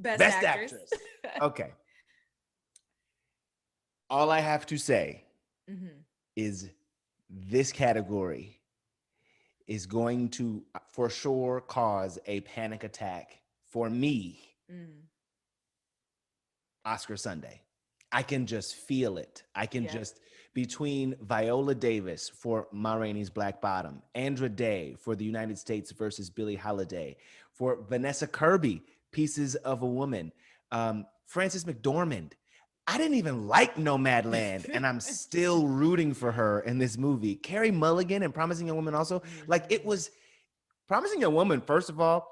Best Best actress. actress. Okay. All I have to say Hmm. is this category is going to for sure cause a panic attack for me Mm. Oscar Sunday. I can just feel it. I can Yeah. just between Viola Davis for Ma Rainey's Black Bottom, Andra Day for the United States versus Billie Holiday, for Vanessa Kirby, Pieces of a Woman, Frances McDormand. I didn't even like Nomadland, and I'm still rooting for her in this movie. Carrie Mulligan and Promising Young Woman also. Like it Hmm. was Promising Young Woman, first of all,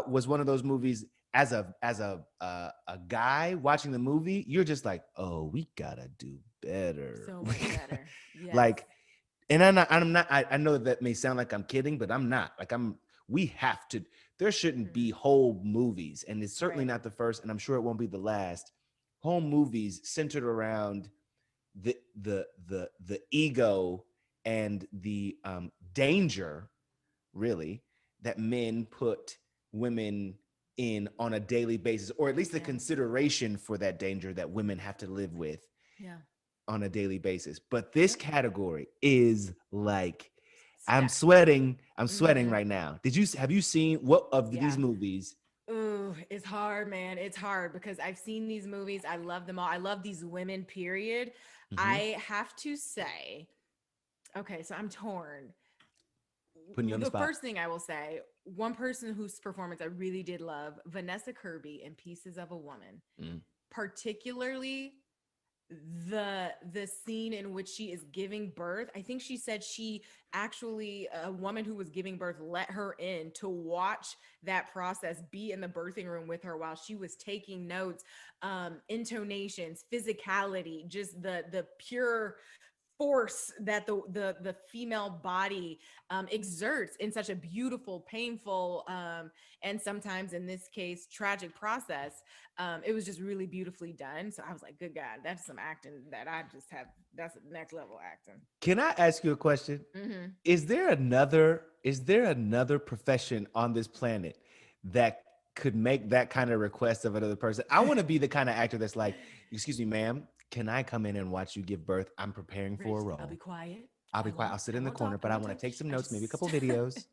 was one of those movies as a guy watching the movie, you're just like, oh, we gotta do better. So much better. Yes. Like, and I'm not. I know that may sound like I'm kidding, but I'm not. Like I'm. We have to. There shouldn't be Hmm. whole movies, and it's certainly Right. not the first, and I'm sure it won't be the last. Whole movies centered around the ego and the danger, really, that men put women in on a daily basis, or at least the Yeah. consideration for that danger that women have to live with Yeah. on a daily basis. But this Yep. category is like, I'm Stacked. sweating. I'm sweating Hmm. right now. Have you seen what of these Yeah. movies? Ooh, it's hard, man. It's hard because I've seen these movies. I love them all. I love these women, period. Mhm. I have to say, okay, so I'm torn. Putting you on the The spot. first thing I will say, one person whose performance I really did love, Vanessa Kirby in Pieces of a Woman, Mm. particularly the scene in which she is giving birth. I think she said she actually, a woman who was giving birth let her in to watch that process, be in the birthing room with her while she was taking notes. Intonations, physicality, just the pure force that the female body exerts in such a beautiful, painful, and sometimes in this case tragic process. It was just really beautifully done. So I was like, good God, that's some acting that I just have. That's next level acting. Can I ask you a question? Hmm. Is there another profession on this planet that could make that kind of request of another person? I want to be the kind of actor that's like, excuse me, ma'am, can I come in and watch you give birth? I'm preparing for a Rich, I'll be role. quiet. I'll be quiet. I'll sit I in the won't corner, talk. I but I won't want to take touch. some I notes, maybe a just, couple videos, just,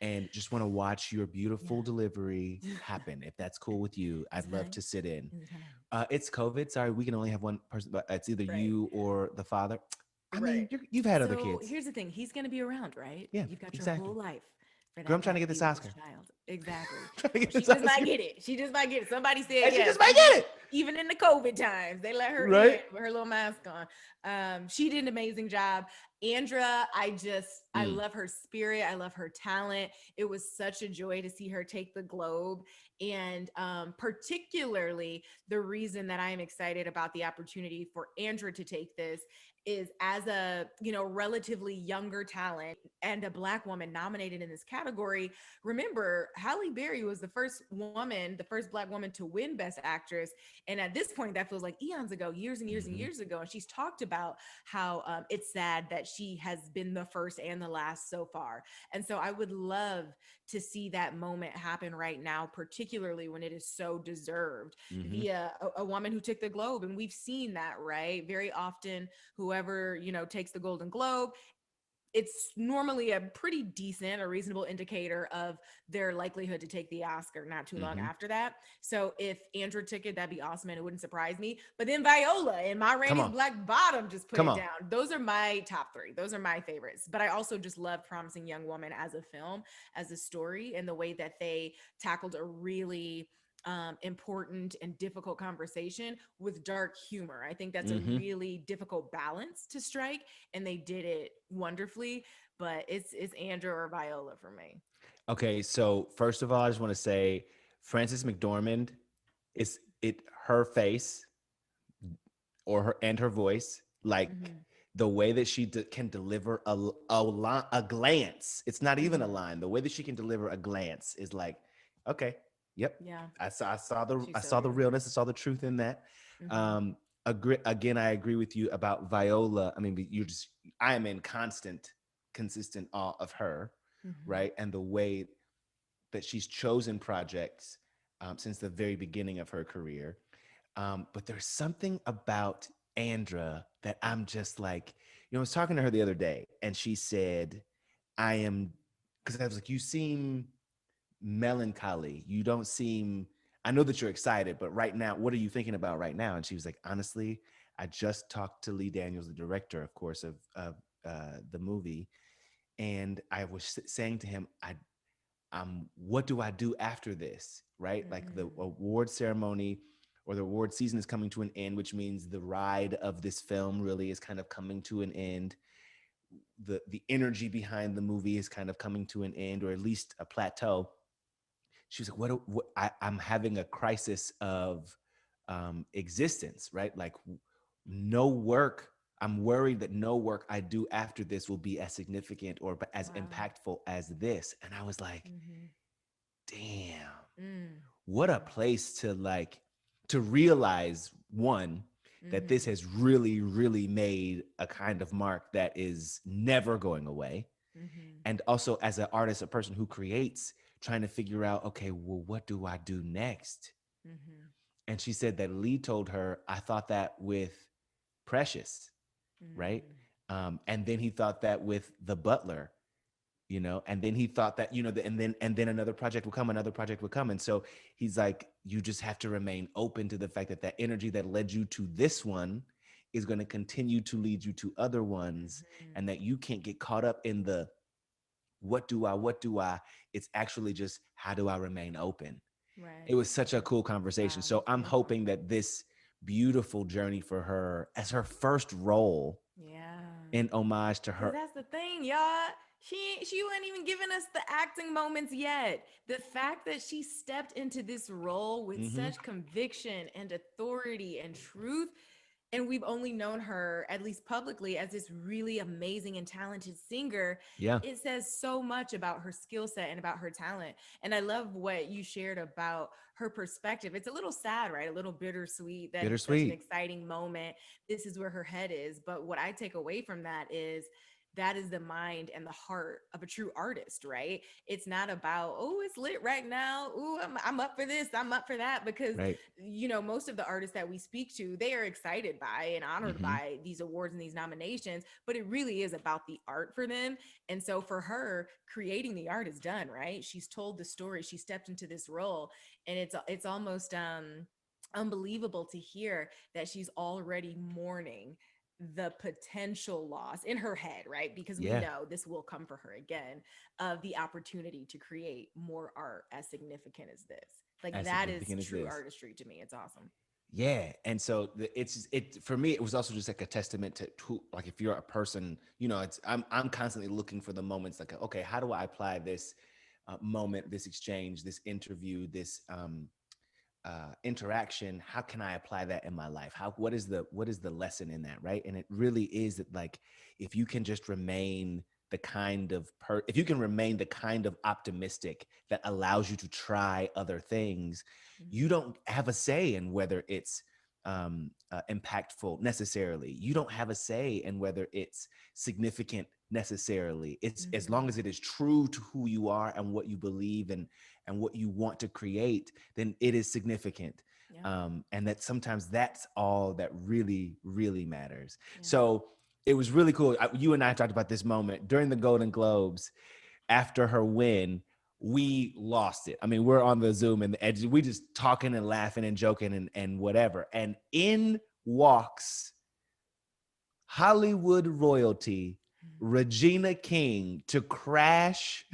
and just want to watch your beautiful yeah. delivery happen. If that's cool with you, Is I'd it love time? to sit in. Is it time? It's COVID. Sorry, we can only have one person, but it's either Right. you or the father. I Right. mean, you've had other So kids. here's the thing. He's going to be around, right? Yeah, You've got your whole exactly. life for Girl, I'm that trying guy to to get be this with his Oscar. child. Exactly. Trying to Well, get she this just might Oscar. get it. She just might get it. Somebody said And she yes. just might get it. Even in the COVID times, they let her in Right? with her little mask on. She did an amazing job. Andra, I Mm. love her spirit. I love her talent. It was such a joy to see her take the Globe. And particularly the reason that I am excited about the opportunity for Andra to take this is as a, relatively younger talent and a Black woman nominated in this category. Remember, Halle Berry was the first woman, the first Black woman to win Best Actress. And at this point, that feels like eons ago, years and years and Hmm. years ago. And she's talked about how it's sad that she has been the first and the last so far. And so I would love to see that moment happen right now, particularly when it is so deserved Hmm. via a woman who took the Globe. And we've seen that, right? Very often, whoever, takes the Golden Globe, it's normally a pretty decent or reasonable indicator of their likelihood to take the Oscar not too long Hmm. after that. So if Andrew took it, that'd be awesome and it wouldn't surprise me. But then Viola and Ma Come Rainey's on. Black Bottom just put Come it on. down. Those are my top three. Those are my favorites. But I also just love Promising Young Woman as a film, as a story, and the way that they tackled a really important and difficult conversation with dark humor. I think that's a Hmm. really difficult balance to strike, and they did it wonderfully. But it's Andrew or Viola for me. Okay, so first of all, I just want to say Frances McDormand is it her face or her and her voice, like Hmm. the way that she can deliver a glance. It's not even a Hmm. line. The way that she can deliver a glance is like, okay, yep. Yeah, I she's so saw the good. realness. I saw the truth in that. Hmm. Um, again, I agree with you about Viola. I mean, I am in consistent awe of her, Hmm. right? And the way that she's chosen projects since the very beginning of her career. But there's something about Andra that I'm just like, I was talking to her the other day and she said, I am, because I was like, you seem melancholy. You don't seem, I know that you're excited, but right now, what are you thinking about right now? And she was like, honestly, I just talked to Lee Daniels, the director, of course, of the movie. And I was saying to him, what do I do after this? Right? Like the award ceremony or the award season is coming to an end, which means the ride of this film really is kind of coming to an end. The energy behind the movie is kind of coming to an end, or at least a plateau. She was like, I'm having a crisis of existence, right? Like no work. I'm worried that no work I do after this will be as significant or as impactful as this. And I was like, damn, what a place to like, to realize one, that this has really, really made a kind of mark that is never going away. And also as an artist, a person who creates, trying to figure out, okay, well, what do I do next? And she said that Lee told her, I thought that with Precious, right? And then he thought that with The Butler, and then he thought that, and then another project would come. And so he's like, you just have to remain open to the fact that that energy that led you to this one is going to continue to lead you to other ones, and that you can't get caught up in the what do I? It's actually just, how do I remain open? Right. It was such a cool conversation. Wow, So I'm beautiful. hoping that this beautiful journey for her as her first role, in homage to her. That's the thing, y'all. She wasn't even giving us the acting moments yet. The fact that she stepped into this role with such conviction and authority and truth, and we've only known her, at least publicly, as this really amazing and talented singer. Yeah. It says so much about her skill set and about her talent. And I love what you shared about her perspective. It's a little sad, right? A little bittersweet that it's such an exciting moment. This is where her head is. But what I take away from that is the mind and the heart of a true artist, right? It's not about, oh, it's lit right now. Oh, I'm up for this. I'm up for that. Because, Right. Most of the artists that we speak to, they are excited by and honored by these awards and these nominations, but it really is about the art for them. And so for her, creating the art is done, right? She's told the story. She stepped into this role, and it's almost unbelievable to hear that she's already mourning the potential loss in her head, right? Because we know this will come for her again, of the opportunity to create more art as significant as this. Like, that is true artistry to me. It's awesome. Yeah. And so for me, it was also just like a testament to like, if you're a person, I'm constantly looking for the moments like, okay, how do I apply this moment, this exchange, this interview, this interaction? How can I apply that in my life? What is the lesson in that, right? And it really is that, like, if you can just remain if you can remain the kind of optimistic that allows you to try other things, you don't have a say in whether it's impactful necessarily. You don't have a say in whether it's significant necessarily. It's as long as it is true to who you are and what you believe and what you want to create, then it is significant. And that sometimes that's all that really, really matters. So it was really cool. You and I talked about this moment during the Golden Globes. After her win, we lost it. I mean, we're on the Zoom and we just talking and laughing and joking and whatever. And in walks Hollywood royalty, Regina King, to crash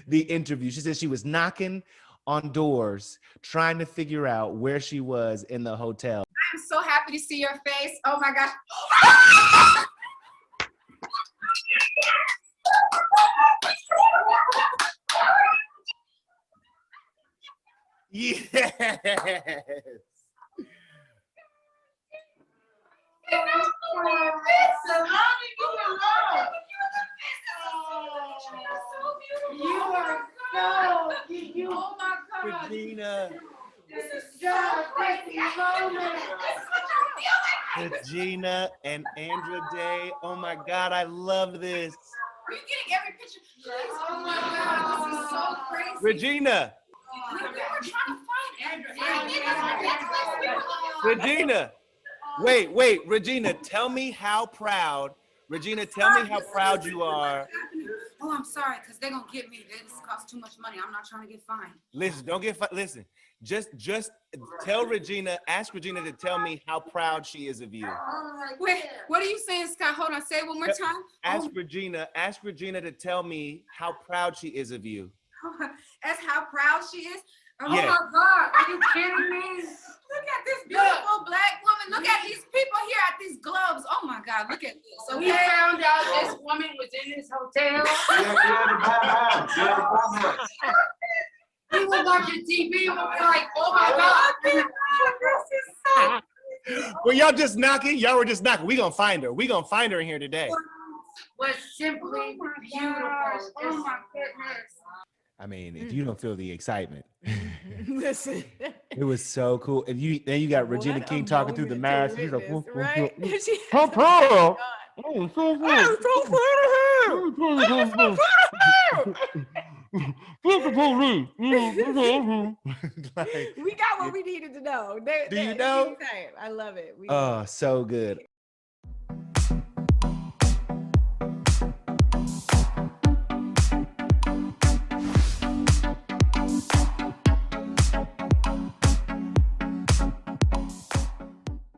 the interview. She said she was knocking on doors, trying to figure out where she was in the hotel. I'm so happy to see your face. Oh my gosh. Yes. You are so you. Oh my God, Regina. This is so crazy moment. Regina and Andra Day. Oh my God, I love this. Are you getting every picture? Oh my God, this is so crazy. Regina. We were trying to find Regina, wait, Regina, tell me how proud you are. Oh, I'm sorry, because they're going to get me. This costs too much money. I'm not trying to get fined. Listen, listen. Just tell Regina, ask Regina to tell me how proud she is of you. Wait, what are you saying, Scott? Hold on, say it one more time. Ask Regina to tell me how proud she is of you. That's how proud she is. Oh Yeah. my God, are you kidding me? Look at this beautiful black woman. Look at these people here at these gloves. Oh my God, look at this. We found out this woman was in this hotel. We were watching TV and we were like, oh my God. Well, y'all just knocking. Y'all were just knocking. We gonna find her. We gonna find her in here today. Was simply beautiful. Oh my goodness. I mean, if you don't feel the excitement, Listen. it was so cool. Then you got Regina What a King talking through the moment mask. to She's like, witness, "Whoop, whoop, right? whoop." She- How proud. I'm so proud of her. Like, We got what we needed to know. Do you know? I love it. oh, so good.